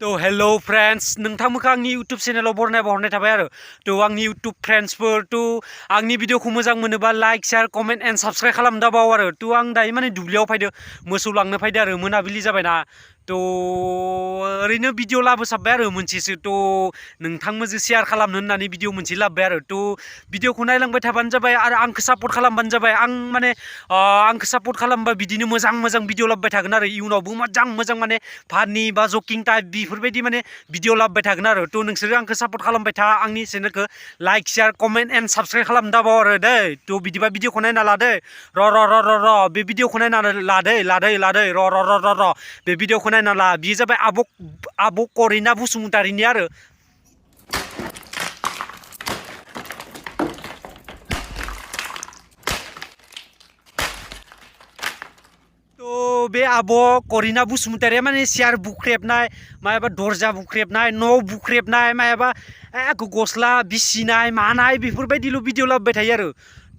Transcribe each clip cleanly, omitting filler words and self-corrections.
तो hello friends नोंथांमोनखौ आंनि YouTube चेनेलाव बरनाय थाबाय आरो तो आंनि यूट्यूब फ्रेंड्सफोर तो आंनि भिडिअखौ मोजां मोनोबा like share comment and subscribe खालाम दाबाव आरो तो आं दायो माने दुब्लियाव फैदो मोसौ लांनो फैदो आरो मोनाबिलि जाबायना तो ओरैनो भिडिअ लाबोसाबबाय आरो मोनसेसो तो नोंथांमोनजों शेयार खालामनो होननानै भिडिअ मोनसे लाबोबाय आरो तो भिडिअखौ नायलांबाय थाबानो जाबाय आरो आंखौ सापर्ट खालामबानो जाबाय आं माने आंखौ सापर्ट खालामबा बिदिनो मोजां भिडिअ लाबोबाय थागोन आरो इयुनावबो मोजां माने फानि बा जकिं टाइप बेफोरबायदि माने भिडिअ लाबोबाय थागोन आरो तो नोंसोरो आंखौ सापर्ट खालामबाय था आंनि चेनेलखौ like share comment and subscribe खालाम दाबाव आरो दै तो बिदिबा भिडिअखौ नायना लादो र बे भिडिअखौ नायना लादो र बे भिडिअखौ नायना ला बियो जाबाय आब' करिना बसुमतारिनि आरो तो बे आब' करिना बसुमतारिया माने सियार बुख्रेबनाय मायाबा दरजा बुख्रेबनाय न' बुख्रेबनाय मायाबा गस्ला बिसिनाय मानाय बेफोरबायदिल' भिडिअ लाबोबाय थायो आरो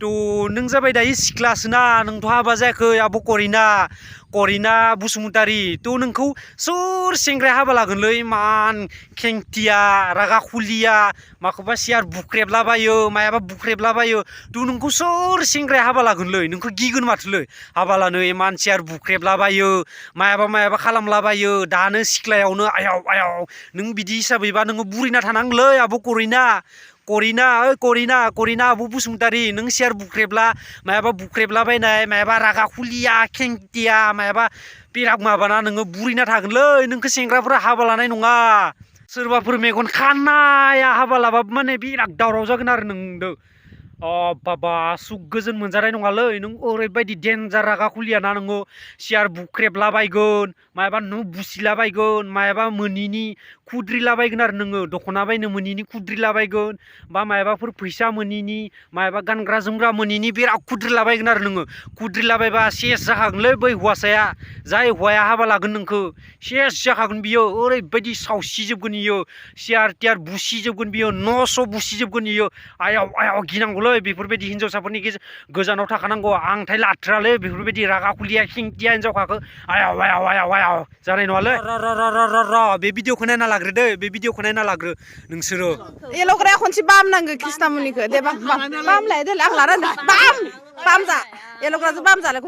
तो नों जाबाय दायो सिख्लासोना नोंथ' हाबा जायाखै आब' करिना बसुमतारि तो नोंखौ सोर सेंग्राया हाबा लागोनलै मान खेंथिया रागा खुलिया माखौबा सियार बुख्रेबलाबायो मायाबा बुख्रेबलाबायो तो नोंखौ सोर सेंग्राया हाबा लागोनलै नोंखौ गिगोन माथोलै हाबा लानो इमान सियार बुख्रेबलाबायो मायाबा खालामलाबायो दानो सिख्लायावनो आयाव नों बिदि हिसाबैबा नोङो बुरैना थानांगोलै आब' करिना आब' बसुमतारि नों सियार बुख्रेबला मायाबा बुख्रेबलाबायनाय मायाबा रागा खुलिया खेंथिया मायाबा बिराद माबाना नोङो बुरैना थागोनलै नोंखौ सेंग्राफोरा हाबा लानाय नङा सोरबाफोर मेगन खानाया हाबा लाबाबो माने बिराद दावराव जागोन आरो नोंदो बाबा सुख गोजोन मोनजानाय नङालै नों ओरैबायदि डेन्जार रागा खुलियाना नोङो सियार बुख्रेबलाबायगोन मायाबा न' बुसिलाबायगोन मायाबा मोनिनि खुद्रिलाबायगोन आरो नोङो दख'ना बायनो मोनिनि खुद्रिलाबायगोन बा मायाबाफोर फैसा मोनिनि मायाबा गानग्रा जोमग्रा मोनिनि बिराद खुद्रिलाबायगोन आरो नोङो खुद्रिलाबायबा सेस जाखागोनलै बै हौवासाया जाय हौवाया हाबा लागोन नोंखौ सेस जाखागोन बियो ओरैबायदि सावसिजोबगोन इयो सियार टियार बुसिजोबगोन बियो न' स' बुसिजोबगोन इयो आयाव गिनांगौलै बेफोरबायदि हिनजावसाफोरनि गोजानाव थाखानांगौ आंथाय लाथ्रालै बेफोरबायदि रागा खुलिया खेंथिया हिनजावखाखौ आयाव जानाय नङालै र बे भिडिअखौ नायना लाग्रो बे भिडिअखौ नायना लाग्रो नोंसोरो एल'ग्राया खनसे बाम नांगो कृष्णामुनिखौ दे बाम लाय दे आं लारा बाम जा एल'ग्राजों बाम जालाय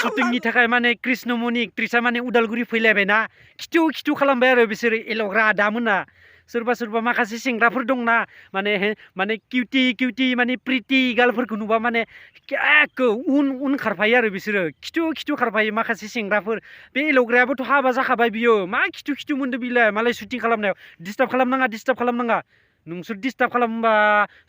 शुटिंनि थाखाय माने कृष्णमणि एक्ट्रिसा माने उदालगुरि फैलायबायना खिथु खालामबाय आरो बिसोरो एल'ग्रा आदामोना सोरबा माखासे सेंग्राफोर दंना माने किउटि माने प्रिटि गार्लफोरखौ नुबा माने उन खारफायो आरो बिसोरो खिथु खारफायो माखासे सेंग्राफोर बे एल'ग्रायाबोथ' हाबा जाखाबाय बियो मा खिथु मोनदो बिलाय मालाय शुटिं खालामनायाव डिस्टार्ब खालामनाङा नोंसोर डिस्टार्ब खालामबा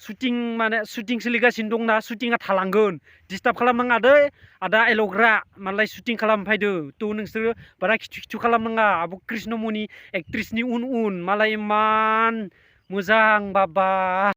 शुटिं सोलिगासिनो दंना शुटिंआ थालांगोन डिस्टार्ब खालामनाङा दै आदा एल'ग्रा मालाय शुटिं खालाम फैदो थ' नोंसोरो बारा खिथु खालामनाङा आब' कृष्णमणि एक्ट्रिसनि उन मालाय इमान मोजां बाबा